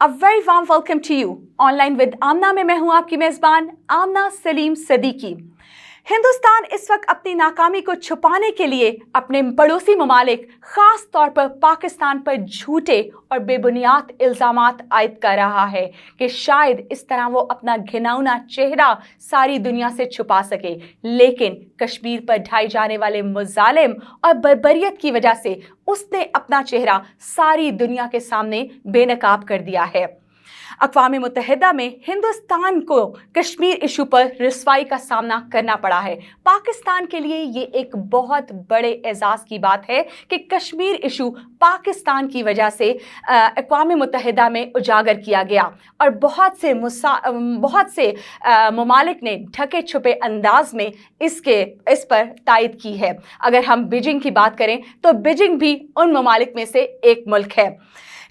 A very warm welcome to you. Online with Aamna में मैं हूं आपकी मेजबान आमना सलीम सदीकी। हिंदुस्तान इस वक्त अपनी नाकामी को छुपाने के लिए अपने पड़ोसी ममालिक खास तौर पर पाकिस्तान पर झूठे और बेबुनियाद इल्जामात आयद कर रहा है कि शायद इस तरह वो अपना घिनौना चेहरा सारी दुनिया से छुपा सके। लेकिन कश्मीर पर ढाए जाने वाले मुजालिम और बर्बरियत की वजह से उसने अपना चेहरा सारी दुनिया के सामने बेनकाब कर दिया है। अक़वाम मुत्तहिदा में हिंदुस्तान को कश्मीर इशू पर रुसवाई का सामना करना पड़ा है। पाकिस्तान के लिए ये एक बहुत बड़े एजाज़ की बात है कि कश्मीर इशू पाकिस्तान की वजह से अक़वाम मुत्तहिदा में उजागर किया गया और बहुत से ममालिक ने ढके छुपे अंदाज में इस पर तायद की है। अगर हम बीजिंग की बात करें तो बीजिंग भी उन ममालिक में से एक मुल्क है।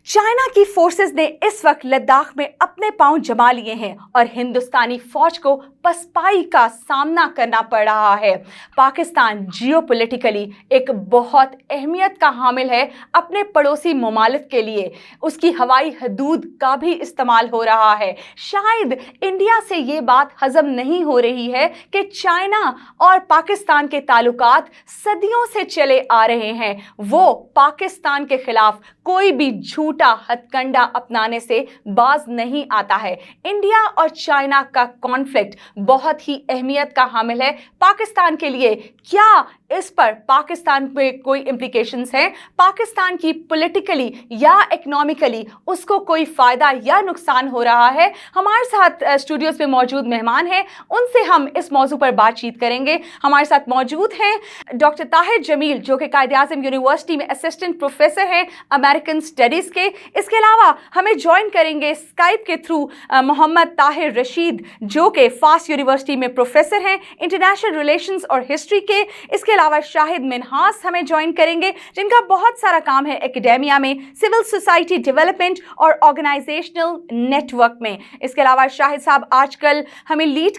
चाइना की फोर्सेस ने इस वक्त लद्दाख में अपने पांव जमा लिए हैं और हिंदुस्तानी फौज को पसपाई का सामना करना पड़ रहा है। पाकिस्तान जियोपॉलिटिकली एक बहुत अहमियत का हामिल है अपने पड़ोसी ममालिक के लिए। उसकी हवाई हदूद का भी इस्तेमाल हो रहा है। शायद इंडिया से ये बात हजम नहीं हो रही है कि चाइना और पाकिस्तान के ताल्लुकात सदियों से चले आ रहे हैं। वो पाकिस्तान के खिलाफ कोई भी झूठा हथकंडा अपनाने से बाज नहीं आता है। इंडिया और चाइना का कॉन्फ्लिक्ट बहुत ही अहमियत का हामिल है पाकिस्तान के लिए। क्या इस पर पाकिस्तान पे कोई इम्प्लीकेशंस हैं? पाकिस्तान की पॉलिटिकली या इकोनॉमिकली उसको कोई फायदा या नुकसान हो रहा है? हमारे साथ स्टूडियोज में मौजूद मेहमान हैं, उनसे हम इस मौजू पर बातचीत करेंगे। हमारे साथ मौजूद हैं डॉक्टर ताहिर जमील, जो कि कायद-ए-आज़म यूनिवर्सिटी में असिस्टेंट प्रोफेसर हैं अमेरिकन स्टडीज़ के। इसके अलावा हमें ज्वाइन करेंगे स्काइप के थ्रू मोहम्मद ताहिर रशीद, जो कि फास्ट यूनिवर्सिटी में प्रोफेसर हैं इंटरनेशनल रिलेशंस और हिस्ट्री के। इसके अलावा शाहिद मिन्हास हमें ज्वाइन करेंगे, जिनका बहुत सारा काम है एकेडेमिया में, सिविल सोसाइटी डेवलपमेंट और ऑर्गेनाइजेशनल नेटवर्क में। इसके अलावा शाहिद साहब आजकल लीड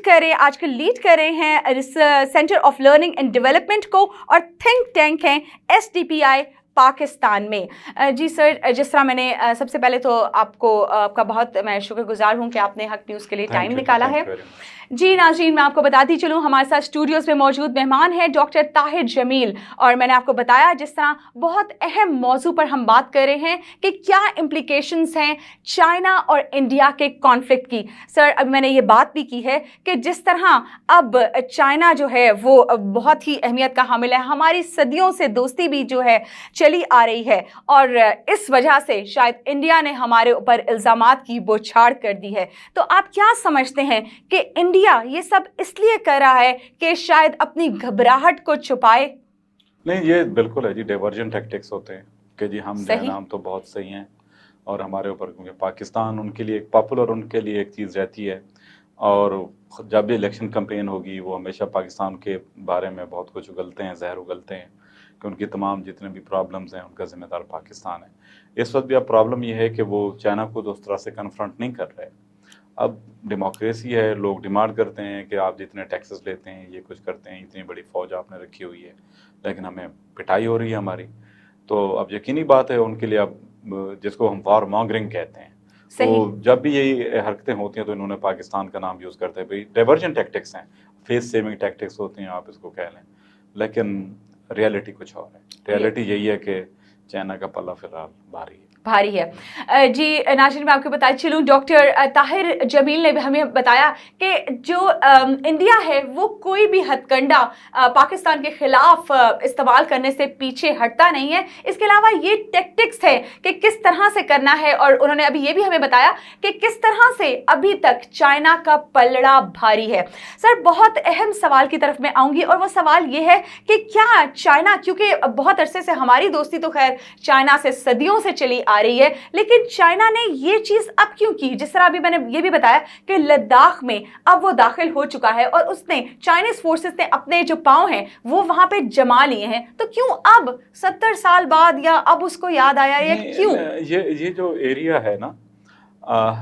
कर रहे हैं centre of learning and development को और थिंक टैंक हैं SDPI पाकिस्तान में। जी सर, जिस तरह मैंने सबसे पहले तो आपका बहुत मैं शुक्रगुजार हूं कि आपने हक न्यूज़ के लिए टाइम निकाला है। जी नाज़रीन, मैं आपको बताती चलूँ, हमारे साथ स्टूडियोज़ में मौजूद मेहमान हैं डॉक्टर ताहिर जमील। और मैंने आपको बताया जिस तरह बहुत अहम मौजू पर हम बात कर रहे हैं कि क्या इम्प्लीकेशंस हैं चाइना और इंडिया के कॉन्फ्लिक्ट की। सर, अब मैंने ये बात भी की है कि जिस तरह अब चाइना जो है वो बहुत ही अहमियत का हामिल है, हमारी सदियों से दोस्ती भी जो है चली आ रही है और इस वजह से शायद इंडिया ने हमारे ऊपर इल्ज़ामात की बौछार कर दी है। तो आप क्या समझते हैं कि इंडिया ये सब इसलिए कर रहा है कि शायद अपनी घबराहट को छुपाए? नहीं, ये बिल्कुल है जी, डाइवर्जन टैक्टिक्स होते हैं कि जी हम तो बहुत सही हैं और हमारे ऊपर, क्योंकि पाकिस्तान उनके लिए एक पॉपुलर, उनके लिए एक चीज़ रहती है और जब भी इलेक्शन कैंपेन होगी वो हमेशा पाकिस्तान के बारे में बहुत कुछ उगलते हैं, जहर उगलते हैं कि उनकी तमाम जितने भी प्रॉब्लम्स हैं उनका ज़िम्मेदार पाकिस्तान है। इस वक्त भी अब प्रॉब्लम ये है कि वो चाइना को उस तरह से कन्फ्रंट नहीं कर रहे। अब डेमोक्रेसी है, लोग डिमांड करते हैं कि आप जितने टैक्सेस लेते हैं, ये कुछ करते हैं, इतनी बड़ी फ़ौज आपने रखी हुई है, लेकिन हमें पिटाई हो रही है हमारी। तो अब यकीनी बात है उनके लिए, अब जिसको हम वॉर मॉन्गरिंग कहते हैं, तो जब भी यही हरकतें होती हैं तो इन्होंने पाकिस्तान का नाम यूज़ करते हैं। भाई डाइवर्जन टैक्टिक्स हैं, फेस सेविंग टैक्टिक्स होती हैं, आप इसको कह लें, लेकिन रियलिटी कुछ और है। रियलिटी यही है कि चाइना का पल्ला फिलहाल भारी है। जी नाज़रीन, मैं आपको बताती चलूँ, डॉक्टर ताहिर जमील ने हमें बताया कि जो इंडिया है वो कोई भी हथकंडा पाकिस्तान के खिलाफ इस्तेमाल करने से पीछे हटता नहीं है। इसके अलावा ये टैक्टिक्स है कि किस तरह से करना है और उन्होंने अभी ये भी हमें बताया कि किस तरह से अभी तक चाइना का पलड़ा भारी है। सर, बहुत अहम सवाल की तरफ मैं आऊँगी और वो सवाल ये है कि क्या चाइना, क्योंकि बहुत अरसे से हमारी दोस्ती तो खैर चाइना से सदियों से चली आ रही है, लेकिन चाइना ने ये चीज अब क्यों की? जिस तरह अभी मैंने ये भी बताया कि लद्दाख में अब वो दाखिल हो चुका है और उसने, चाइनीज फोर्सेस ने अपने जो पांव हैं वो वहां पे जमा लिए हैं, तो क्यों अब 70 साल बाद या अब उसको याद आया या क्यों? ये जो एरिया है ना,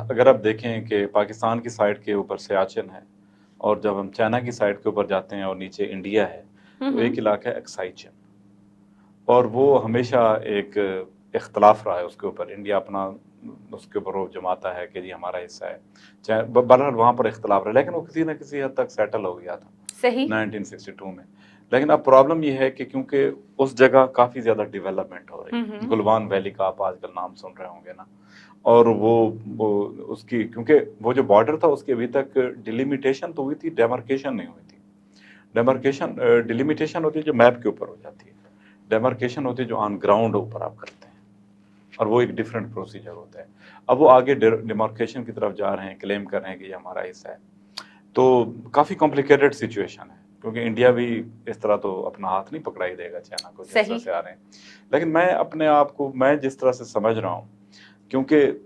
अगर आप देखें कि पाकिस्तान की साइड के ऊपर सियाचिन है और जब हम चाइना की साइड के ऊपर जाते हैं और नीचे इंडिया है, तो एक इलाका है अक्साई चीन और वो हमेशा एक इख्तलाफ रहा है उसके ऊपर। इंडिया अपना उसके ऊपर वो जमाता है कि जी हमारा हिस्सा है, चाहे बहरहाल वहाँ पर इख्तलाफ रहा, लेकिन वो किसी न किसी हद तक सेटल हो गया था सही 1962 में। लेकिन अब प्रॉब्लम ये है कि क्योंकि उस जगह काफ़ी ज़्यादा डेवलपमेंट हो रही है, गुलवान वैली का आप आजकल नाम सुन रहे होंगे ना, और वो उसकी, क्योंकि वो जो बॉर्डर था उसकी अभी तक डिलिमिटेशन तो हुई थी, डेमार्केशन नहीं हुई थी। डेमार्केशन डिलिमिटेशन होती है जो मैप के ऊपर हो जाती है, डेमार्केशन होती है जो ऑन ग्राउंड ऊपर आप करते हैं, और वो एक डिफरेंट प्रोसीजर होता है। अब वो आगे डिमार्केशन की तरफ जा रहे हैं, क्लेम कर रहे हैं कि ये हमारा हिस्सा है, तो काफ़ी कॉम्प्लिकेटेड सिचुएशन है, क्योंकि इंडिया भी इस तरह तो अपना हाथ नहीं पकड़ाई देगा चाइना को जिस तरह से आ रहे हैं। लेकिन मैं अपने आप को, मैं जिस तरह से समझ रहा हूँ, क्योंकि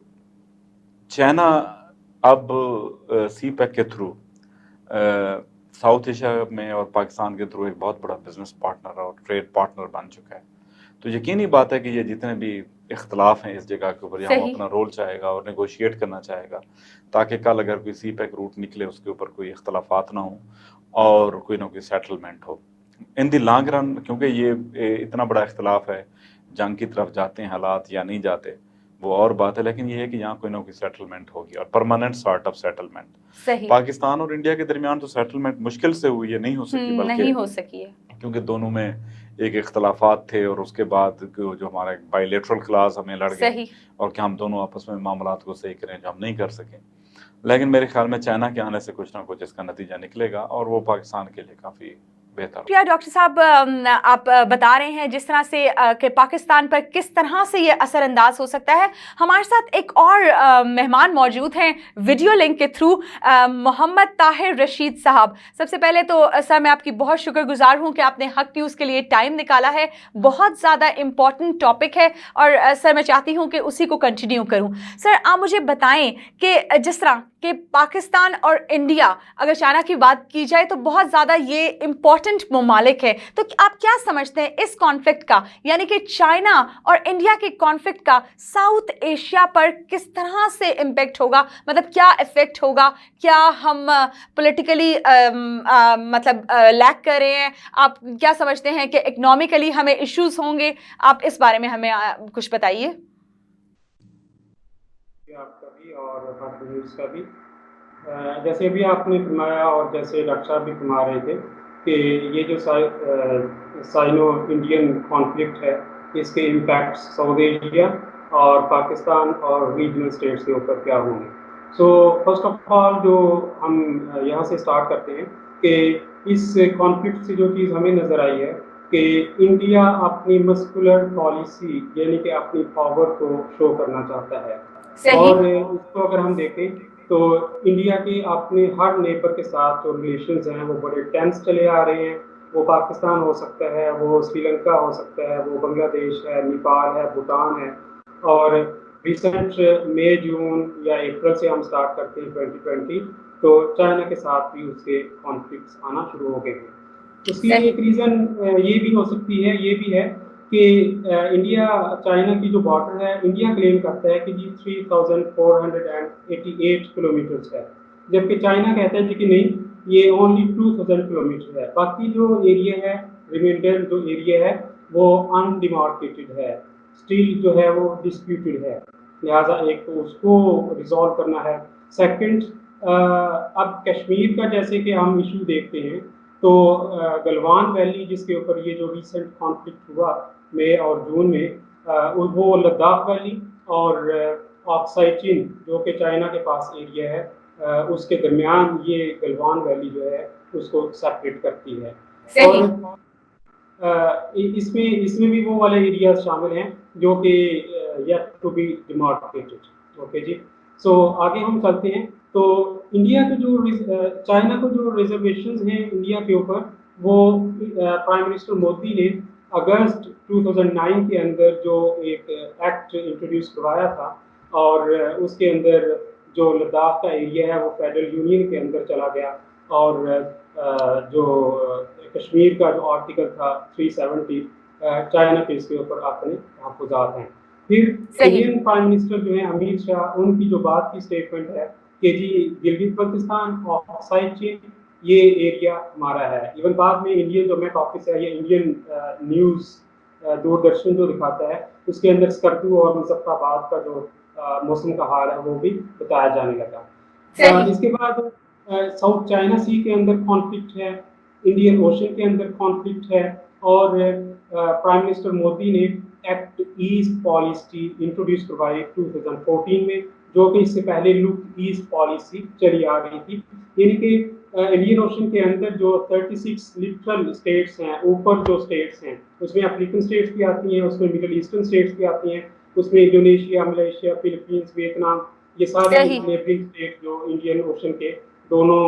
चाइना अब सी पैक के थ्रू साउथ एशिया में और पाकिस्तान के थ्रू एक बहुत बड़ा बिजनेस पार्टनर और ट्रेड पार्टनर बन चुका है। तो यकीनी बात है कि ये जितने भी इख्तलाफ हैं इस जगह के ऊपर, यहाँ वो अपना रोल चाहेगा और नेगोशिएट करना चाहेगा, ताकि कल अगर कोई सी पैक रूट निकले उसके ऊपर कोई इख्तलाफात ना हो और कोई ना कोई सेटलमेंट हो इन दी लॉन्ग रन। क्योंकि ये इतना बड़ा इख्तलाफ है, जंग की तरफ जाते हैं हालात या नहीं जाते वो और बात है, लेकिन ये है कि यहाँ कोई ना कोई सेटलमेंट होगी और permanent sort of settlement. Pakistan और इंडिया के दरमियान तो सेटलमेंट मुश्किल से हुई है, नहीं हो सकी, बल्कि नहीं हो सकी है, क्योंकि दोनों में एक इख्तलाफात थे और उसके बाद जो हमारा बायलैटरल क्लास हमें लड़ गए और कि हम दोनों आपस में मामलात को सही करें, जो हम नहीं कर सके। लेकिन मेरे ख्याल में चाइना के आने से कुछ ना कुछ इसका नतीजा निकलेगा और वो पाकिस्तान के लिए काफ़ी बेहतर। प्रिया डॉक्टर साहब, आप बता रहे हैं जिस तरह से कि पाकिस्तान पर किस तरह से ये असरअंदाज हो सकता है। हमारे साथ एक और मेहमान मौजूद हैं वीडियो लिंक के थ्रू, मोहम्मद ताहिर रशीद साहब। सबसे पहले तो सर मैं आपकी बहुत शुक्रगुजार हूं कि आपने हक न्यूज़ के लिए टाइम निकाला है। बहुत ज़्यादा इम्पॉर्टेंट टॉपिक है और सर मैं चाहती हूं कि उसी को कंटिन्यू करूं। सर आप मुझे बताएं कि जिस तरह कि पाकिस्तान और इंडिया, अगर चाइना की बात की जाए तो बहुत ज़्यादा ये इम्पॉर्टेंट ममालिक है, तो आप क्या समझते हैं इस कॉन्फ्लिक्ट का, यानी कि चाइना और इंडिया के कॉन्फ्लिक्ट का साउथ एशिया पर किस तरह से इम्पेक्ट होगा? मतलब क्या इफेक्ट होगा? क्या हम पॉलिटिकली मतलब लैक कर रहे हैं? आप क्या समझते हैं कि इकोनॉमिकली हमें इश्यूज होंगे? आप इस बारे में हमें कुछ बताइए। आपका भी और हक न्यूज़ का भी, जैसे भी आपने फरमाया और जैसे डॉक्टर साहब भी फरमा रहे थे कि ये जो साइनो इंडियन कॉन्फ्लिक्ट है, इसके इम्पैक्ट साउथ एशिया और पाकिस्तान और रीजनल स्टेट्स के ऊपर क्या होंगे। सो फर्स्ट ऑफ ऑल जो हम यहाँ से स्टार्ट करते हैं कि इस कॉन्फ्लिक्ट से जो चीज़ हमें नज़र आई है कि इंडिया अपनी मस्कुलर पॉलिसी यानी कि अपनी पावर को शो करना चाहता है। और उसको अगर हम देखें तो इंडिया के अपने हर नेबर के साथ जो रिलेशंस हैं वो बड़े टेंस चले आ रहे हैं। वो पाकिस्तान हो सकता है, वो श्रीलंका हो सकता है, वो बांग्लादेश है, नेपाल है, भूटान है। और रिसेंट मई जून या अप्रैल से हम स्टार्ट करते हैं 2020, तो चाइना के साथ भी उसके कॉन्फ्लिक्ट्स आना शुरू हो गए हैं। उसकी एक रीज़न ये भी हो सकती है, ये भी है कि इंडिया चाइना की जो बॉर्डर है, इंडिया क्लेम करता है कि जी 3488 किलोमीटर्स है, जबकि चाइना कहता है जी कि नहीं, ये ओनली 2000 किलोमीटर है। बाकी जो एरिया है, रिमेंडर जो एरिया है वो अनडिमार्केटेड है, स्टिल जो है वो डिस्प्यूटेड है, लिहाजा एक तो उसको रिजॉल्व करना है। सेकंड, अब कश्मीर का जैसे कि हम इशू देखते हैं तो गलवान वैली जिसके ऊपर ये जो रिसेंट कॉन्फ्लिक्ट हुआ मई और जून में, वो लद्दाख वैली और ऑक्साई चीन जो कि चाइना के पास एरिया है, उसके दरमियान ये गलवान वैली जो है उसको सेपरेट करती है। और इसमें भी वो वाले एरियाज शामिल हैं जो कि yet to be demarcated. Okay जी, सो आगे हम चलते हैं। तो इंडिया के जो चाइना को जो रिजर्वेशंस हैं इंडिया के ऊपर, वो प्राइम मिनिस्टर मोदी ने अगस्त 2009 के अंदर जो एक एक्ट इंट्रोड्यूस करवाया था और उसके अंदर जो लद्दाख का एरिया है वो फेडरल यूनियन के अंदर चला गया और जो कश्मीर का जो आर्टिकल था 370 चाइना के इसके ऊपर अपने तहफ़्फ़ुज़ात हैं। फिर इंडियन प्राइम मिनिस्टर जो है अमित शाह, उनकी जो बात की स्टेटमेंट है कि जी गिलगित बल्तिस्तान ऑक्साइड चीन ये एरिया हमारा है। इवन बाद में इंडियन जो मेट ऑफिस है, ये इंडियन न्यूज़ दूरदर्शन जो दिखाता है उसके अंदर स्कर्दू और मुजफ्फराबाद का जो मौसम का हाल है वो भी बताया जाने लगा। सही। इसके बाद साउथ चाइना सी के अंदर कॉन्फ्लिक्ट है, इंडियन ओशन के अंदर कॉन्फ्लिक्ट है, और प्राइम मिनिस्टर मोदी ने एक्ट ईस्ट पॉलिसी इंट्रोड्यूस करवाई 2014 में, जो कि इससे पहले लुक ईस्ट पॉलिसी चली आ रही थी। यानी कि इंडियन ओशन के अंदर जो 36 लिटरल स्टेट्स हैं, ऊपर जो स्टेट्स हैं, उसमें अफ्रीकन स्टेट्स भी आती हैं, उसमें मिडिल ईस्टर्न स्टेट्स भी आती हैं, उसमें इंडोनेशिया, मलेशिया, फिलीपींस, वियतनाम, ये सारे सही। नेबरिंग स्टेट जो इंडियन ओशन के दोनों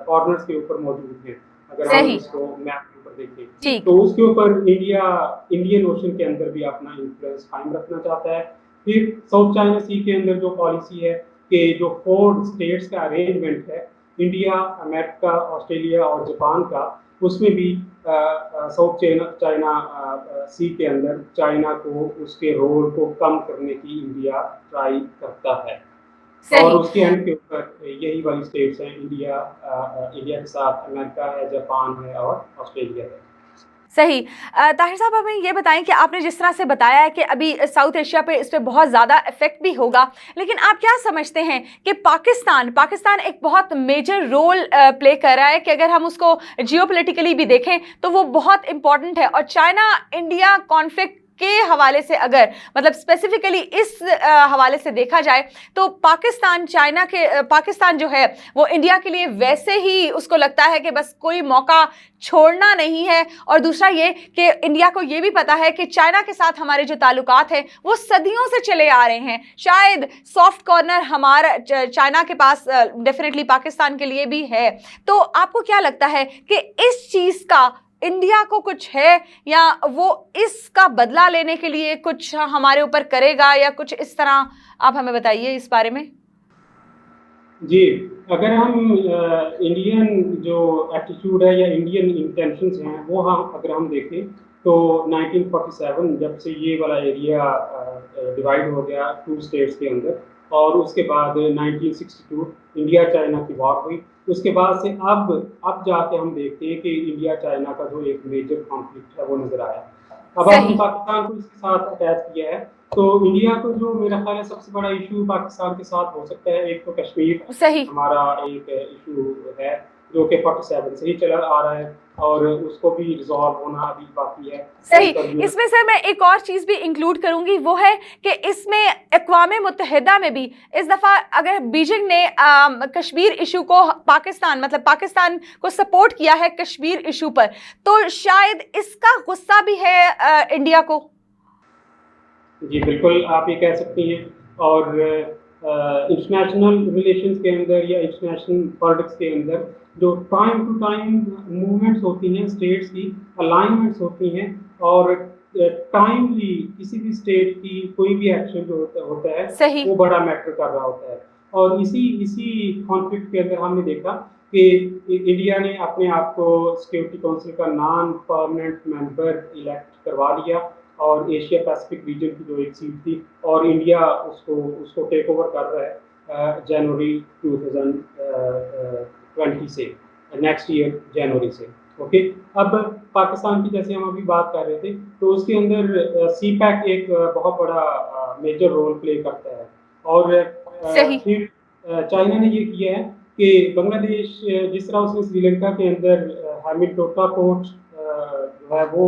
कॉर्नर्स के ऊपर मौजूद हैं। अगर हम सही। इसको मैप के ऊपर देखें ठीक। तो उसके ऊपर इंडियन ओशन के अंदर भी अपना इन्फ्लुएंस कायम रखना चाहता है। फिर साउथ चाइना सी के अंदर जो पॉलिसी है कि जो 4 स्टेट्स का अरेंजमेंट है, इंडिया, अमेरिका, ऑस्ट्रेलिया और जापान का, उसमें भी साउथ चाइना सी के अंदर चाइना को उसके रोल को कम करने की इंडिया ट्राई करता है। और सही। उसके एंड के ऊपर यही वाली स्टेट्स हैं, इंडिया के साथ अमेरिका है, जापान है और ऑस्ट्रेलिया है। सही। ताहिर साहब, हमें ये बताएं कि आपने जिस तरह से बताया है कि अभी साउथ एशिया पे इस पे बहुत ज़्यादा इफेक्ट भी होगा, लेकिन आप क्या समझते हैं कि पाकिस्तान एक बहुत मेजर रोल प्ले कर रहा है कि अगर हम उसको जियोपॉलिटिकली भी देखें तो वो बहुत इंपॉर्टेंट है, और चाइना इंडिया कॉन्फ्लिक्ट के हवाले से, अगर मतलब स्पेसिफिकली इस हवाले से देखा जाए तो पाकिस्तान जो है वो इंडिया के लिए वैसे ही उसको लगता है कि बस कोई मौका छोड़ना नहीं है। और दूसरा ये कि इंडिया को ये भी पता है कि चाइना के साथ हमारे जो ताल्लुकात हैं वो सदियों से चले आ रहे हैं। शायद सॉफ्ट कॉर्नर हमारा चाइना के पास डेफिनेटली पाकिस्तान के लिए भी है। तो आपको क्या लगता है कि इस चीज़ का इंडिया को कुछ है, या वो इसका बदला लेने के लिए कुछ हमारे ऊपर करेगा, या कुछ इस तरह? आप हमें बताइए इस बारे में। जी, अगर हम इंडियन जो एटीट्यूड है या इंडियन इंटेंशंस हैं वो अगर हम देखें तो 1947 जब से ये वाला एरिया डिवाइड हो गया 2 स्टेट्स के अंदर, और उसके बाद 1962 इंडिया चाइना की वॉर हुई, उसके बाद से अब जाके हम देखते हैं कि इंडिया चाइना का जो एक मेजर कॉन्फ्लिक्ट है वो नजर आया। अब हमने पाकिस्तान को इसके साथ अटैच किया है, तो इंडिया को जो मेरा ख्याल है सबसे बड़ा इशू पाकिस्तान के साथ हो सकता है, एक तो कश्मीर सही। हमारा एक इशू है जो कि 47 से ही चला आ रहा है, और उसको भी रिजॉल्व होना अभी बाकी है। सही। इसमें सर मैं एक और चीज़ भी इंक्लूड करूंगी, वो है कि इसमें अक़वाम मुत्तहिदा में भी इस दफ़ा अगर बीजिंग ने कश्मीर इशू को पाकिस्तान को सपोर्ट किया है कश्मीर इशू पर, तो शायद इसका गुस्सा भी है इंडिया को। जी बिल्कुल, आप ये कह सकती हैं। और इंटरनेशनल रिलेशंस के अंदर या इंटरनेशनल पॉलिटिक्स के अंदर जो टाइम टू टाइम मूवमेंट्स होती हैं स्टेट्स की, अलाइनमेंट्स होती हैं, और टाइमली किसी भी स्टेट की कोई भी एक्शन जो होता है वो बड़ा मैटर कर रहा होता है। और इसी कॉन्फ्लिक्ट के अंदर हमने देखा कि इंडिया ने अपने आप को सिक्योरिटी काउंसिल का नॉन परमानेंट मेंबर इलेक्ट करवा लिया, और एशिया पैसिफिक रीजन की जो एक सीट थी, और इंडिया उसको टेक ओवर कर रहा है जनवरी 2020 से, नेक्स्ट ईयर जनवरी से। ओके, अब पाकिस्तान की जैसे हम अभी बात कर रहे थे, तो उसके अंदर सीपैक एक बहुत बड़ा मेजर रोल प्ले करता है। और फिर चाइना ने ये किया है कि बांग्लादेश, जिस तरह उसने श्रीलंका के अंदर हैमिल्टोटा पोर्ट जो है वो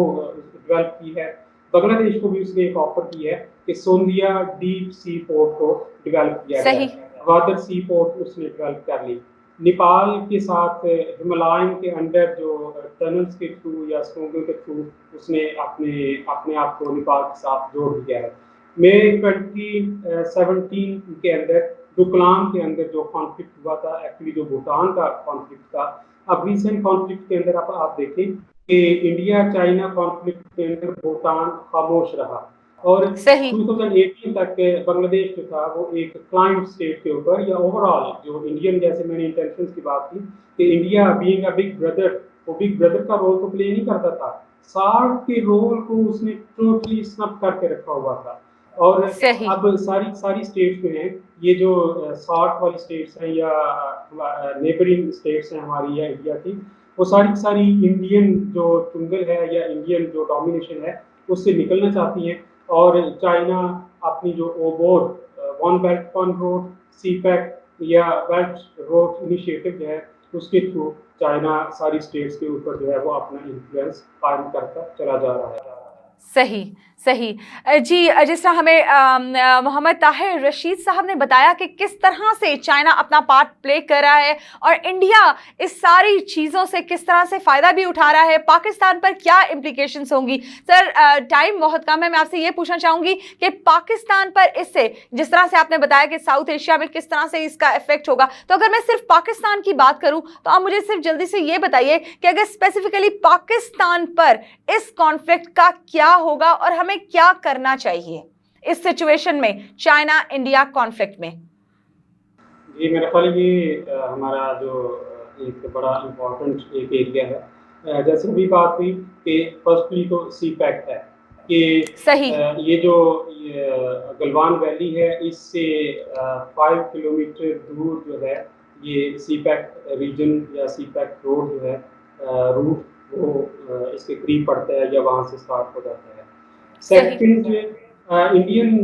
डेवलप की है, बांग्लादेश को भी उसने एक ऑफर की है कि सोंदिया डीप सी पोर्ट को डेवलप किया जाए। ग्वादर सी पोर्ट उसने डेवलप कर ली। नेपाल के साथ हिमालयन के अंडर जो टनल्स के थ्रू या सुरंगों के थ्रू उसने अपने आप को नेपाल के साथ जोड़ दिया है। मई 2017 के अंदर डोकलाम के अंदर जो कॉन्फ्लिक्ट हुआ था, एक्चुअली जो भूटान का कॉन्फ्लिक्ट था, अब रिसेंट कॉन्फ्लिक्ट के अंदर आप देखें कि इंडिया चाइना कॉन्फ्लिक्ट के अंदर भूटान खामोश रहा, और 2018 तक बांग्लादेश जो था वो एक क्लाइंट स्टेट के ऊपर, या ओवरऑल जो इंडियन, जैसे मैंने इंटेंशंस की बात की कि India being a big brother, वो बिग ब्रदर का रोल तो प्ले नहीं करता था, सार्क के रोल को उसने टोटली स्नप करके रखा हुआ था। और अब सारी स्टेट्स जो हैं, ये जो सार्क वाली स्टेट्स हैं या नेबरिंग स्टेट्स हैं हमारी या इंडिया की, वो सारी इंडियन जो चुंगल है या इंडियन जो डोमिनेशन है उससे निकलना चाहती हैं। और चाइना अपनी जो OBOR one belt one road CPEC या बेल्ट रोड इनिशिएटिव जो है उसके थ्रू चाइना सारी स्टेट्स के ऊपर जो है वो अपना इन्फ्लुएंस कायम करता चला जा रहा है। सही सही जी, जिस तरह हमें मोहम्मद ताहिर रशीद साहब ने बताया कि किस तरह से चाइना अपना पार्ट प्ले कर रहा है और इंडिया इस सारी चीज़ों से किस तरह से फ़ायदा भी उठा रहा है, पाकिस्तान पर क्या इम्प्लीकेशंस होंगी। सर टाइम बहुत कम है, मैं आपसे ये पूछना चाहूँगी कि पाकिस्तान पर इससे, जिस तरह से आपने बताया कि साउथ एशिया में किस तरह से इसका इफेक्ट होगा, तो अगर मैं सिर्फ पाकिस्तान की बात करूँ तो आप मुझे सिर्फ जल्दी से ये बताइए कि अगर स्पेसिफिकली पाकिस्तान पर इस कॉन्फ्लिक्ट का क्या होगा और हमें क्या करना चाहिए इस सिचुएशन में, चाइना इंडिया कॉन्फ्लिक्ट में। जी मेरे ख्याल ये हमारा जो एक बड़ा इम्पोर्टेंट एक एरिया है, जैसे अभी बात हुई कि फर्स्टली तो सी पैक है कि सही ये जो गलवान वैली है इससे 5 किलोमीटर दूर जो है ये सी पैक रीजन या सी पैक रोड जो है रूट वो इसके करीब पड़ता है या वहाँ से स्टार्ट हो जाता है। सेकंड इंडियन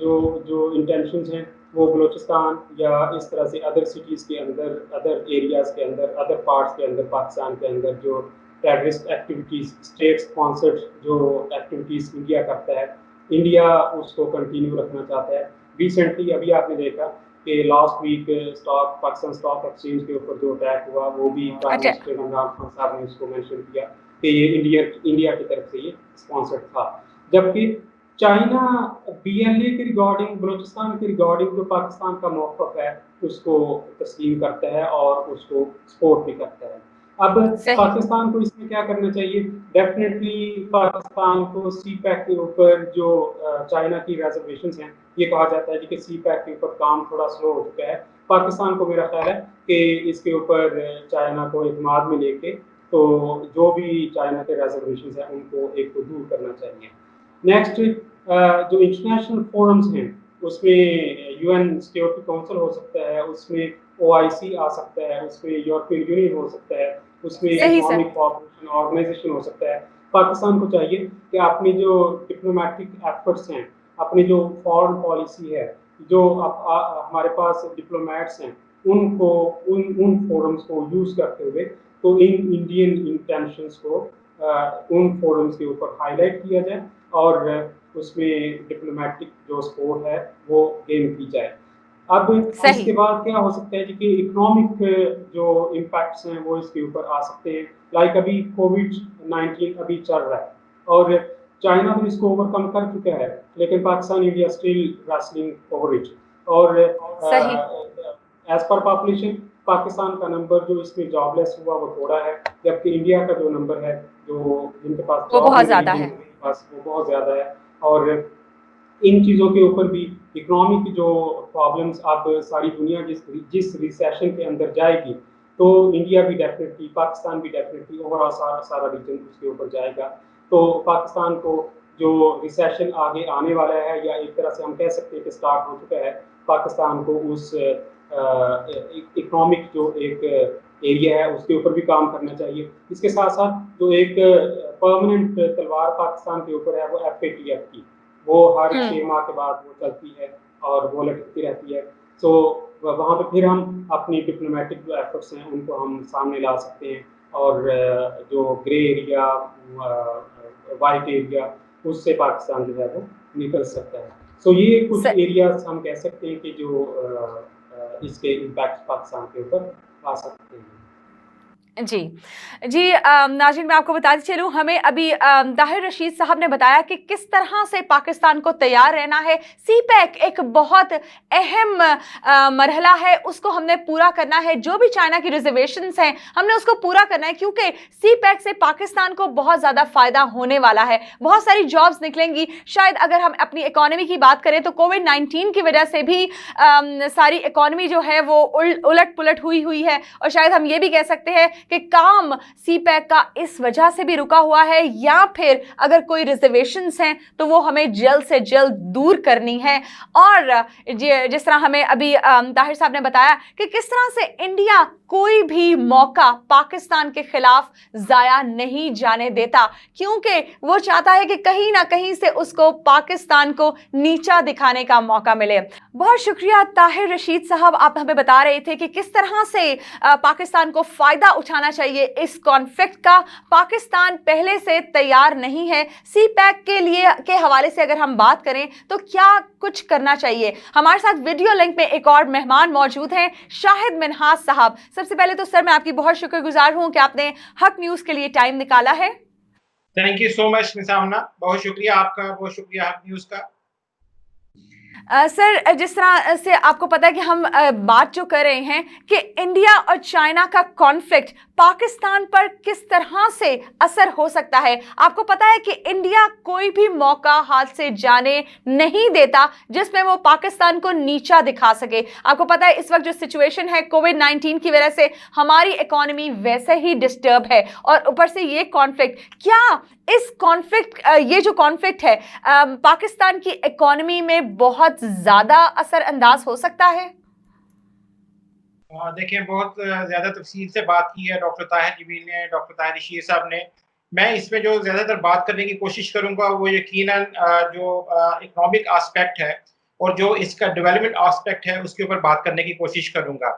जो जो इंटेंशंस हैं वो बलूचिस्तान या इस तरह से अदर सिटीज़ के अंदर, अदर एरियाज़ के अंदर, अदर पार्ट्स के अंदर, पाकिस्तान के अंदर जो टेररिस्ट एक्टिविटीज़, स्टेट स्पॉन्सर्ड जो एक्टिविटीज़ इंडिया करता है, इंडिया उसको कंटिन्यू रखना चाहता है। रिसेंटली अभी आपने देखा कि last week Pakistan stock exchange के ऊपर जो अटैक हुआ वो भी प्राइम मिनिस्टर इमरान खान साहब ने उसको मेंशन किया कि ये इंडिया की तरफ से ये स्पॉन्सर्ड था। जबकि चाइना BLA के रिगार्डिंग, बलूचिस्तान के रिगार्डिंग जो पाकिस्तान का मौक़िफ़ है उसको तस्लीम करता है और उसको सपोर्ट भी करता है। अब पाकिस्तान को इसमें क्या करना चाहिए? डेफिनेटली पाकिस्तान को सी पैक के ऊपर जो चाइना की रिजर्वेशंस हैं, ये कहा जाता है कि सी पैक के ऊपर काम थोड़ा स्लो हो चुका है। पाकिस्तान को मेरा ख्याल है कि इसके ऊपर चाइना को एतमाद में लेके तो जो भी चाइना के रिजर्वेशंस हैं उनको एक को दूर करना चाहिए। नेक्स्ट जो इंटरनेशनल फोरम्स हैं उसमें UN सिक्योरिटी काउंसिल हो सकता है, उसमें OIC आ सकता है, उसमें यूरोपियन यूनियन हो सकता है, उसमें इकोनॉमिक कोऑपरेशन ऑर्गेनाइजेशन हो सकता है। पाकिस्तान को चाहिए कि अपनी जो डिप्लोमेटिक एफर्ट्स हैं, अपनी जो फॉरेन पॉलिसी है, जो हमारे पास डिप्लोमेट्स हैं उनको उन फोरम्स को यूज़ करते हुए तो इन इंडियन इंटेंशंस को उन फोरम्स के ऊपर हाईलाइट किया जाए और उसमें डिप्लोमेटिक जो सपोर्ट है वो गेन की जाए। अब इसके बाद क्या हो सकता है कि इकोनॉमिक जो इम्पैक्ट्स हैं वो इसके ऊपर आ सकते हैं। लाइक अभी कोविड-19 अभी चल रहा है और चाइना तो इसको ओवरकम कर चुका है, लेकिन Pakistan India still wrestling over it. और एज पर पॉपुलेशन पाकिस्तान का नंबर जो इसमें जॉबलेस हुआ वो थोड़ा है, जबकि इंडिया का जो नंबर है जो जिनके पास वो बहुत ज़्यादा है, वो बहुत ज़्यादा है। और इन चीज़ों के ऊपर भी इकोनॉमिक जो प्रॉब्लम्स अब सारी दुनिया जिस रिसेशन के अंदर जाएगी तो इंडिया भी डेफिनेटली, पाकिस्तान भी डेफिनेटली, ओवरऑल सारा रीजन उसके ऊपर जाएगा। तो पाकिस्तान को जो रिसेशन आगे आने वाला है या एक तरह से हम कह सकते हैं कि स्टार्ट हो चुका है, पाकिस्तान को उस इकोनॉमिक जो एक एरिया है उसके ऊपर भी काम करना चाहिए। इसके साथ साथ जो एक परमानेंट तलवार पाकिस्तान के ऊपर है वो FATF की, वो हर 6 माह के बाद वो चलती है और वो लटकती रहती है। तो वहाँ पे फिर हम अपनी डिप्लोमेटिक जो एफर्ट्स हैं उनको हम सामने ला सकते हैं और जो ग्रे एरिया, वाइट एरिया, उससे पाकिस्तान जो है वो निकल सकता है। सो ये कुछ एरियाज हम कह सकते हैं कि जो इसके इम्पैक्ट पाकिस्तान के ऊपर आ सकते हैं। जी जी, नाज़रीन मैं आपको बताती चलूँ, हमें अभी ताहिर रशीद साहब ने बताया कि किस तरह से पाकिस्तान को तैयार रहना है। CPEC एक बहुत अहम मरहला है, उसको हमने पूरा करना है। जो भी चाइना की रिजर्वेशंस हैं हमने उसको पूरा करना है, क्योंकि CPEC से पाकिस्तान को बहुत ज़्यादा फ़ायदा होने वाला है। बहुत सारी जॉब्स निकलेंगी। शायद अगर हम अपनी इकॉनमी की बात करें तो कोविड-19 की वजह से भी सारी इकॉनमी जो है वो उलट पुलट हुई है और शायद हम ये भी कह सकते हैं कि काम सीपैक का इस वजह से भी रुका हुआ है, या फिर अगर कोई रिजर्वेशंस हैं तो वो हमें जल्द से जल्द दूर करनी है? और जिस तरह हमें अभी ताहिर साहब ने बताया कि किस तरह से इंडिया कोई भी मौका पाकिस्तान के खिलाफ जाया नहीं जाने देता, क्योंकि वो चाहता है कि कहीं ना कहीं से उसको पाकिस्तान को नीचा दिखाने का मौका मिले। बहुत शुक्रिया ताहिर रशीद साहब, आप हमें बता रहे थे कि किस तरह से पाकिस्तान को फायदा उठाना चाहिए इस कॉन्फ्लिक्ट का। पाकिस्तान पहले से तैयार नहीं है। सीपैक के लिए के हवाले से अगर हम बात करें तो क्या कुछ करना चाहिए? हमारे साथ वीडियो लिंक में एक और मेहमान मौजूद हैं, शाहिद मिन्हाज साहब। सबसे पहले तो सर मैं आपकी बहुत शुक्रगुजार हूं कि आपने हक न्यूज के लिए टाइम निकाला है। थैंक यू सो मच निसामना, बहुत शुक्रिया आपका, बहुत शुक्रिया हक न्यूज का। सर जिस तरह से आपको पता है कि हम बात जो कर रहे हैं कि इंडिया और चाइना का कॉन्फ्लिक्ट पाकिस्तान पर किस तरह से असर हो सकता है। आपको पता है कि इंडिया कोई भी मौका हाथ से जाने नहीं देता जिसमें वो पाकिस्तान को नीचा दिखा सके। आपको पता है इस वक्त जो सिचुएशन है कोविड-19 की वजह से हमारी इकोनॉमी वैसे ही डिस्टर्ब है, और ऊपर से ये कॉन्फ्लिक्ट, क्या इस कॉन्फ्लिक्ट ये जो कॉन्फ्लिक्ट है पाकिस्तान की इकोनॉमी में बहुत ज्यादा असरअंदाज हो सकता है? देखिए, बहुत ज्यादा तफसील से बात की है डॉक्टर ताहिर जमील ने, डॉक्टर ताहिर रशीद साहब ने। मैं इसमें जो ज्यादातर बात करने की कोशिश करूंगा वो यकीनन जो इकोनॉमिक एस्पेक्ट है और जो इसका डेवलपमेंट एस्पेक्ट है उसके ऊपर बात करने की कोशिश करूंगा।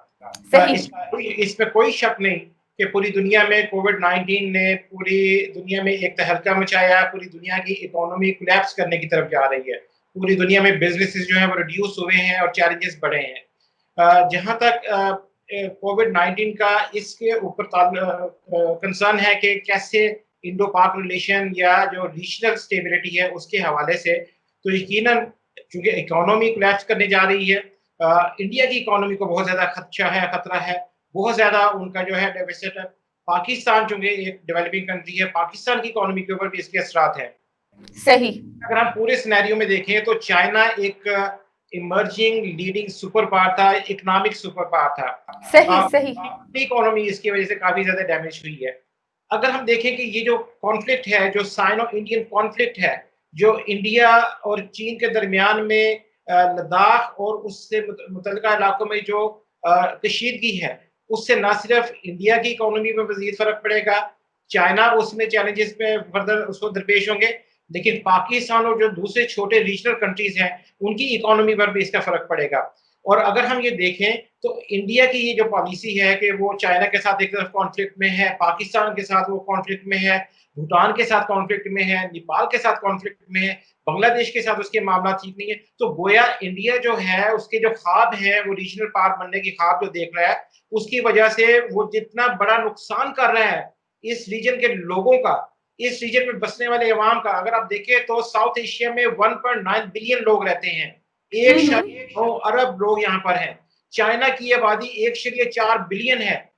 इसमें कोई शक नहीं कि पूरी दुनिया में कोविड-19 ने पूरी दुनिया में एक तहलका मचाया, पूरी दुनिया की इकोनॉमी कोलैप्स करने की तरफ जा रही है। पूरी दुनिया में बिजनेसेस जो है वो रिड्यूस हुए हैं और चैलेंजेस बढ़े हैं। जहाँ तक कोविड-19 का इसके ऊपर कंसर्न है कि कैसे इंडो पाक रिलेशन या जो रीजनल स्टेबिलिटी है उसके हवाले से, तो यकीनन चूंकि इकोनॉमी कोलैप्स करने जा रही है, इंडिया की इकोनॉमी को बहुत ज्यादा खतरा है, बहुत ज्यादा उनका जो है डेफिसिट है। पाकिस्तान चूंकि एक डेवलपिंग कंट्री है, पाकिस्तान की इकोनॉमी के ऊपर भी इसके असरात है। सही। अगर हम पूरे सिनेरियो में देखें तो चाइना एक इमर्जिंग लीडिंग सुपर पावर था, इकोनॉमिक सुपर पावर था। सही। इकोनॉमी इसकी वजह से काफी ज्यादा डैमेज हुई है। अगर हम देखें कि ये जो कॉन्फ्लिक्ट है, जो साइनो इंडियन कॉन्फ्लिक्ट है, जो इंडिया और चीन के दरमियान में लद्दाख और उससे मुतल्लिका इलाकों में जो कशीदगी है, उससे ना सिर्फ इंडिया की इकोनॉमी में मजीद फर्क पड़ेगा, चाइना उसमें चैलेंजेस में फर्दर उसको दरपेश होंगे, लेकिन पाकिस्तान और जो दूसरे छोटे रीजनल कंट्रीज हैं उनकी इकोनॉमी पर भी इसका फर्क पड़ेगा। और अगर हम ये देखें तो इंडिया की ये जो पॉलिसी है कि वो चाइना के साथ एक तरफ कॉन्फ्लिक्ट में है, पाकिस्तान के साथ वो कॉन्फ्लिक्ट में है, भूटान के साथ कॉन्फ्लिक्ट में है, नेपाल के साथ कॉन्फ्लिक्ट में है, बांग्लादेश के साथ उसके मामला ठीक नहीं है, तो गोया इंडिया जो है उसके जो ख्वाब है वो रीजनल पावर बनने की ख्वाब जो देख रहा है, उसकी वजह से वो जितना बड़ा नुकसान कर रहा है इस रीजन के लोगों का, इस रीजन में बसने वाले अवाम का। अगर आप देखें तो साउथ एशिया में 1.9 बिलियन लोग रहते हैं, 1.9 अरब लोग यहाँ पर हैं। चाइना की आबादी 1.4 बिलियन है।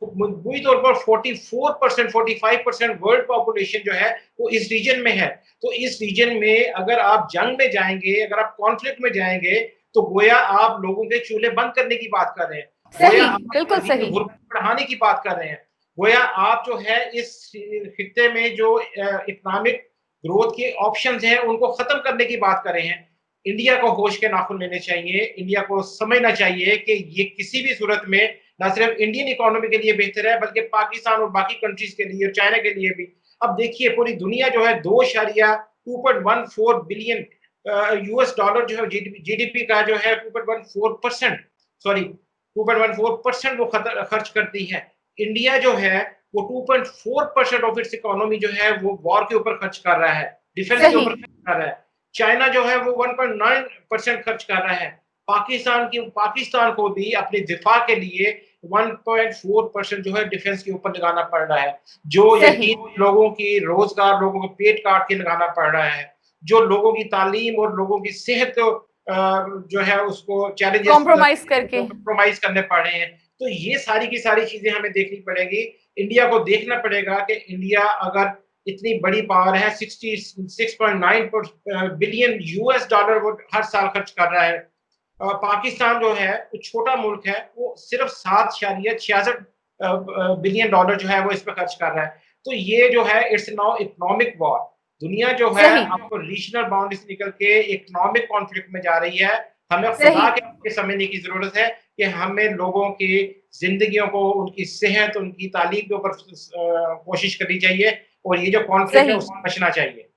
मजबूरी तौर पर 44% 45% वर्ल्ड पॉपुलेशन जो है वो इस रीजन में है। तो इस रीजन में अगर आप जंग में जाएंगे, अगर आप कॉन्फ्लिक्ट में जाएंगे, तो गोया आप लोगों के चूल्हे बंद करने की बात कर रहे हैं, गोया बिल्कुल सही, बढ़ाने की बात कर रहे हैं, गोया आप जो है इस खित्ते में जो इकोनॉमिक ग्रोथ के ऑप्शंस हैं उनको खत्म करने की बात कर रहे हैं। इंडिया को होश के नाखून लेने चाहिए, इंडिया को समझना चाहिए कि ये किसी भी सूरत में ना सिर्फ इंडियन इकोनॉमी के लिए बेहतर है बल्कि पाकिस्तान और बाकी कंट्रीज के लिए और चाइना के लिए भी। अब देखिए पूरी दुनिया जो है 2.14 बिलियन यूएस डॉलर जो है जीडीपी का जो है 2.14% वो खर्च करती है। इंडिया जो है वो 2.4% ऑफ इट्स इकोनॉमी जो है वो वॉर के ऊपर खर्च कर रहा है, डिफेंस के ऊपर खर्च कर रहा है। चाइना जो है वो 1.9% खर्च कर रहा है। पाकिस्तान को भी अपने दिफा के लिए 1.4% जो है डिफेंस के ऊपर लगाना पड़ रहा है, जो यकीन लोगों की रोजगार, लोगों को पेट काट के लगाना पड़ रहा है, जो लोगों की तालीम और लोगों की सेहत जो है उसको चैलेंजेस कॉम्प्रोमाइज करने पड़ रहे हैं। तो ये सारी की सारी चीजें हमें देखनी पड़ेगी। इंडिया को देखना पड़ेगा कि इंडिया अगर इतनी बड़ी पावर है, 66.9 बिलियन यूएस डॉलर वो हर साल खर्च कर रहा है। पाकिस्तान जो है वो छोटा मुल्क है, वो सिर्फ 7.66 बिलियन डॉलर जो है वो इस पे खर्च कर रहा है। तो ये जो है इट्स नाउ इकोनॉमिक वॉर। दुनिया जो है सही आपको रीजनल बाउंड्री से निकल के इकोनॉमिक कॉन्फ्लिक्ट में जा रही है। हमें खुदा सही के समझने की जरूरत है कि हमें लोगों की जिंदगियों को, उनकी सेहत, उनकी तालीम के ऊपर कोशिश करनी चाहिए और ये जो कॉन्फ्लिक्ट है सही उससे बचना चाहिए।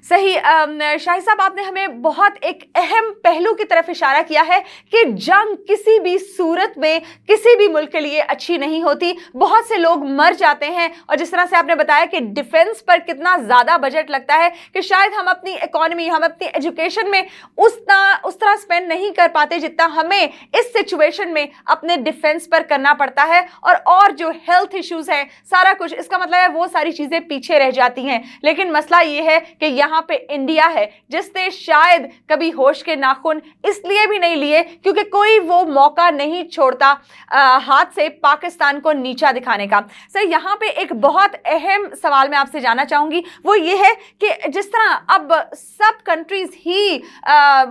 सही शाहिद साहब, आपने हमें बहुत एक अहम पहलू की तरफ इशारा किया है कि जंग किसी भी सूरत में किसी भी मुल्क के लिए अच्छी नहीं होती। बहुत से लोग मर जाते हैं और जिस तरह से आपने बताया कि डिफेंस पर कितना ज़्यादा बजट लगता है कि शायद हम अपनी इकोनॉमी, हम अपनी एजुकेशन में उस तरह स्पेंड नहीं कर पाते जितना हमें इस सिचुएशन में अपने डिफेंस पर करना पड़ता है। और जो हेल्थ इश्यूज हैं, सारा कुछ, इसका मतलब है वो सारी चीज़ें पीछे रह जाती हैं। लेकिन मसला ये है कि यहाँ पे इंडिया है जिसने शायद कभी होश के नाखून इसलिए भी नहीं लिए क्योंकि कोई वो मौका नहीं छोड़ता हाथ से पाकिस्तान को नीचा दिखाने का। सर, यहाँ पे एक बहुत अहम सवाल मैं आपसे जानना चाहूंगी, वो ये है कि जिस तरह अब सब कंट्रीज ही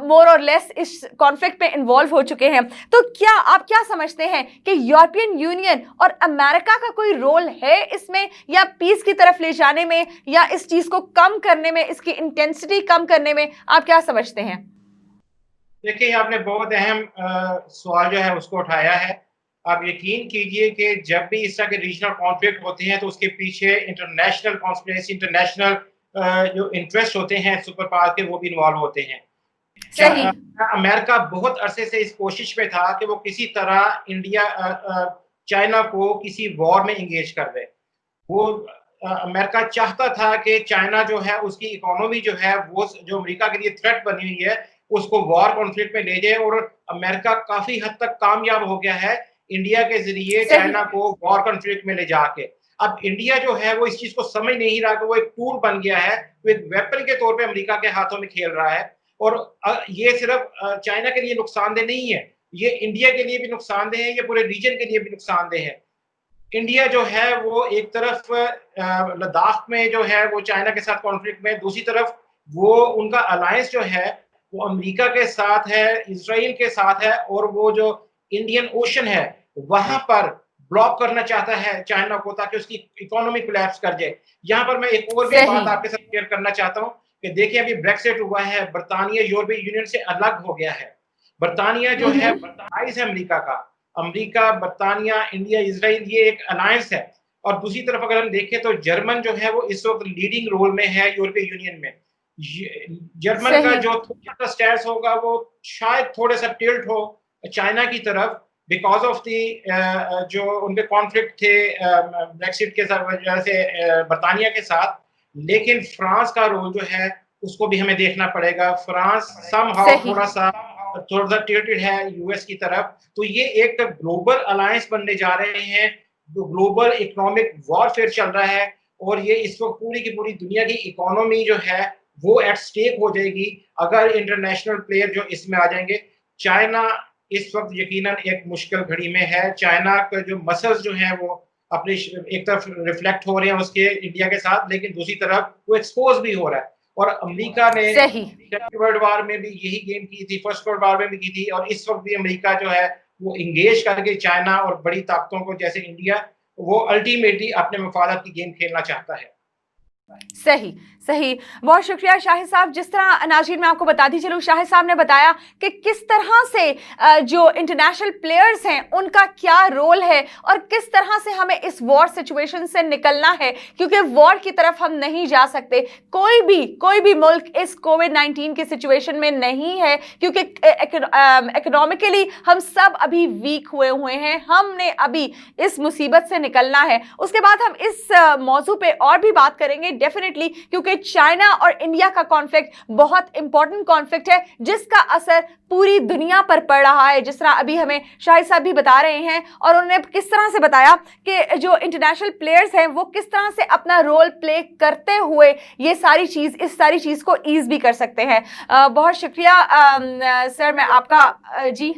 मोर और लेस इस कॉन्फ्लिक्ट में इन्वॉल्व हो चुके हैं, तो क्या आप क्या समझते हैं कि यूरोपियन यूनियन और अमेरिका का कोई रोल है इसमें, या पीस की तरफ ले जाने में, या इस चीज को कम करने में, इसकी इंटेंसिटी कम करने में आप क्या समझते हैं? देखिए, आपने बहुत अहम सवाल जो है उसको उठाया है। आप यकीन कीजिए कि जब भी इस तरह के रीजनल कॉन्फ्लिक्ट होते हैं तो उसके पीछे इंटरनेशनल कॉन्स्पिरेसी, इंटरनेशनल जो इंटरेस्ट होते हैं सुपर पावर के, वो भी इन्वॉल्व होते हैं। सही अमेरिका बहुत अरसे से इस कोशिश में था कि वो किसी तरह चाइना को किसी वॉर में इंगेज कर दे। वो अमेरिका चाहता था कि चाइना जो है उसकी इकोनॉमी जो है वो जो अमेरिका के लिए थ्रेट बनी हुई है उसको वॉर कॉन्फ्लिक्ट में ले जाए, और अमेरिका काफी हद तक कामयाब हो गया है इंडिया के जरिए चाइना को वॉर कॉन्फ्लिक्ट में ले जाके। अब इंडिया जो है वो इस चीज को समझ नहीं रहा कि वो एक टूल बन गया है, वो एक वेपन के तौर पे अमेरिका के हाथों में खेल रहा है। और ये सिर्फ चाइना के लिए नुकसानदेह नहीं है, ये इंडिया के लिए भी नुकसानदेह है, ये पूरे रीजन के लिए भी नुकसानदेह है। इंडिया जो है वो एक तरफ लद्दाख में जो है वो चाइना के साथ कॉन्फ्लिक्ट में, दूसरी तरफ वो उनका अलायंस जो है वो अमेरिका के साथ है, इसराइल के साथ है, और वो जो इंडियन ओशन है वहां पर ब्लॉक करना चाहता है चाइना को ताकि उसकी इकोनॉमी कोलैप्स कर जाए। यहाँ पर मैं एक और भी बात आपके साथ शेयर करना चाहता हूँ कि देखिए अभी ब्रेक्सिट हुआ है, बर्तानिया यूरोपीय यूनियन से अलग हो गया है। बर्तानिया जो है अलायंस है अमेरिका का, अमेरिका, बर्तानिया, इंडिया, इसराइल, ये एक अलायंस है। और दूसरी तरफ अगर हम देखें तो जर्मन जो है वो इस वक्त लीडिंग रोल में है यूरोपीय यूनियन में। जर्मन का जो थोड़ा सा स्टैंस होगा वो शायद थोड़ा सा टिल्ट हो चाइना की तरफ बिकॉज ऑफ दी जो उनके कॉन्फ्लिक्ट थे ब्रेक्सिट के वजह से बर्तानिया के साथ। लेकिन फ्रांस का रोल जो है उसको भी हमें देखना पड़ेगा। फ्रांस समहाउ थोड़ा सा टिल्टेड है यूएस की तरफ। तो ये एक ग्लोबल अलायंस बनने जा रहे हैं, जो ग्लोबल इकोनॉमिक वॉरफेयर चल रहा है, और ये इस वक्त पूरी की पूरी दुनिया की इकोनॉमी जो है वो एट स्टेक हो जाएगी अगर इंटरनेशनल प्लेयर जो इसमें आ जाएंगे। चाइना इस वक्त यकीनन एक मुश्किल घड़ी में है। चाइना के जो मसल्स जो हैं वो अपनी एक तरफ रिफ्लेक्ट हो रहे हैं उसके इंडिया के साथ, लेकिन दूसरी तरफ वो एक्सपोज भी हो रहा है। और अमेरिका ने सेकंड वर्ल्ड वॉर में भी यही गेम की थी, फर्स्ट वर्ल्ड वॉर में भी की थी, और इस वक्त भी अमेरिका जो है वो इंगेज करके चाइना और बड़ी ताकतों को जैसे इंडिया, वो अल्टीमेटली अपने मफादात की गेम खेलना चाहता है। सही सही, बहुत शुक्रिया शाहिद साहब। जिस तरह नाज़रीन मैं आपको बताती चलूँ, शाहिद साहब ने बताया कि किस तरह से जो इंटरनेशनल प्लेयर्स हैं उनका क्या रोल है और किस तरह से हमें इस वॉर सिचुएशन से निकलना है, क्योंकि वॉर की तरफ हम नहीं जा सकते। कोई भी मुल्क इस कोविड-19 की सिचुएशन में नहीं है, क्योंकि इकोनॉमिकली हम सब अभी वीक हुए हैं। हमने अभी इस मुसीबत से निकलना है। उसके बाद हम इस मौजू पे और भी बात करेंगे डेफिनेटली, क्योंकि चाइना और इंडिया का कॉन्फ्लिक्ट बहुत इंपॉर्टेंट कॉन्फ्लिक्ट है जिसका असर पूरी दुनिया पर पड़ रहा है। जिस तरह अभी हमें शाहिद साहब भी बता रहे हैं, और उन्होंने किस तरह से बताया कि जो इंटरनेशनल प्लेयर्स हैं वो किस तरह से अपना रोल प्ले करते हुए इस सारी चीज को ईज भी कर सकते हैं। बहुत शुक्रिया सर, मैं आपका जी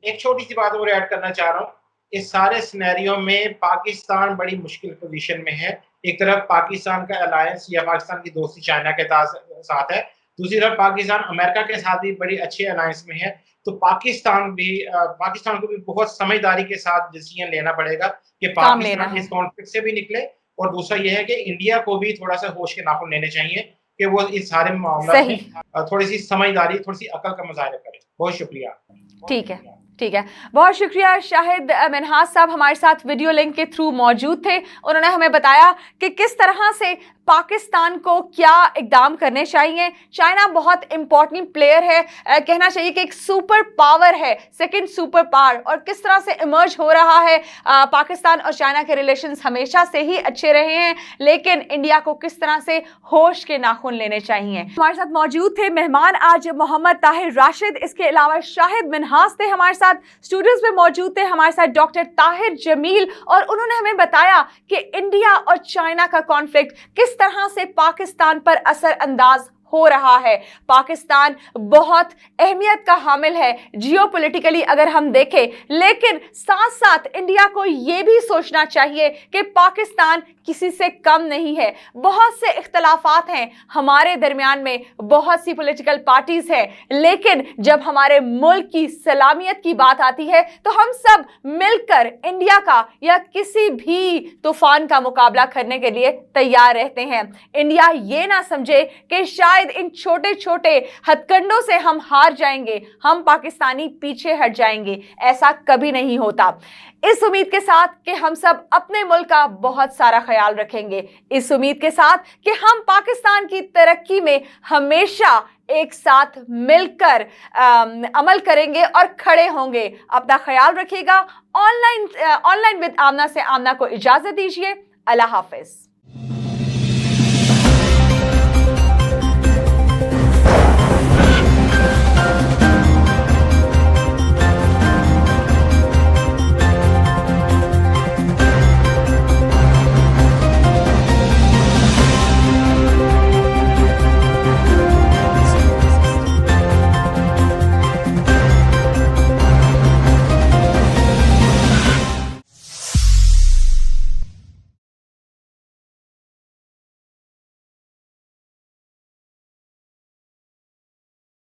एक छोटी सी बात और ऐड करना चाह रहा हूँ। इस सारे सिनेरियो में पाकिस्तान बड़ी मुश्किल पोजीशन में है। एक तरफ पाकिस्तान का अलायंस या पाकिस्तान की दोस्ती चाइना के साथ है, दूसरी तरफ पाकिस्तान अमेरिका के साथ भी बड़ी अच्छी अलायंस में है, तो पाकिस्तान को भी बहुत समझदारी के साथ डिसीजन लेना पड़ेगा कि काम लेना पाकिस्तान है। इस कॉन्फ्लिक्ट से भी निकले, और दूसरा ये है कि इंडिया को भी थोड़ा सा होश के नाखून लेने चाहिए कि वो इस सारे मामला सही। में थोड़ी सी समझदारी, थोड़ी सी अकल का मुजाहरा करे। बहुत शुक्रिया। ठीक है, ठीक है, बहुत शुक्रिया। शाहिद मिन्हाज साहब हमारे साथ वीडियो लिंक के थ्रू मौजूद थे। उन्होंने हमें बताया कि किस तरह से पाकिस्तान को क्या इकदाम करने चाहिए। चाइना बहुत इंपॉर्टेंट प्लेयर है, कहना चाहिए कि एक सुपर पावर है, सेकंड सुपर पावर, और किस तरह से इमर्ज हो रहा है। पाकिस्तान और चाइना के रिलेशंस हमेशा से ही अच्छे रहे हैं, लेकिन इंडिया को किस तरह से होश के नाखून लेने चाहिए। हमारे साथ मौजूद थे मेहमान आज मोहम्मद ताहिर राशिद, इसके अलावा शाहिद मिन्हाज थे हमारे साथ, स्टूडियोज में मौजूद थे हमारे साथ डॉक्टर ताहिर जमील, और उन्होंने हमें बताया कि इंडिया और चाइना का कॉन्फ्लिक्ट किस तरह से पाकिस्तान पर असर अंदाज हो रहा है। पाकिस्तान बहुत अहमियत का हामिल है जियोपॉलिटिकली अगर हम देखें, लेकिन साथ साथ इंडिया को यह भी सोचना चाहिए कि पाकिस्तान किसी से कम नहीं है। बहुत से इख्तलाफात हैं हमारे दरमियान में, बहुत सी पॉलिटिकल पार्टीज हैं, लेकिन जब हमारे मुल्क की सलामियत की बात आती है तो हम सब मिलकर इंडिया का या किसी भी तूफान का मुकाबला करने के लिए तैयार रहते हैं। इंडिया ये ना समझे कि शायद इन छोटे छोटे हथकंडों से हम हार जाएंगे, हम पाकिस्तानी पीछे हट जाएंगे, ऐसा कभी नहीं होता। इस उम्मीद के साथ कि हम सब अपने मुल्क का बहुत सारा ख्याल रखेंगे, इस उम्मीद के साथ कि हम पाकिस्तान की तरक्की में हमेशा एक साथ मिलकर अमल करेंगे और खड़े होंगे। अपना ख्याल रखिएगा। ऑनलाइन विद आमना से आमना को इजाजत दीजिए। अल्लाह हाफिज।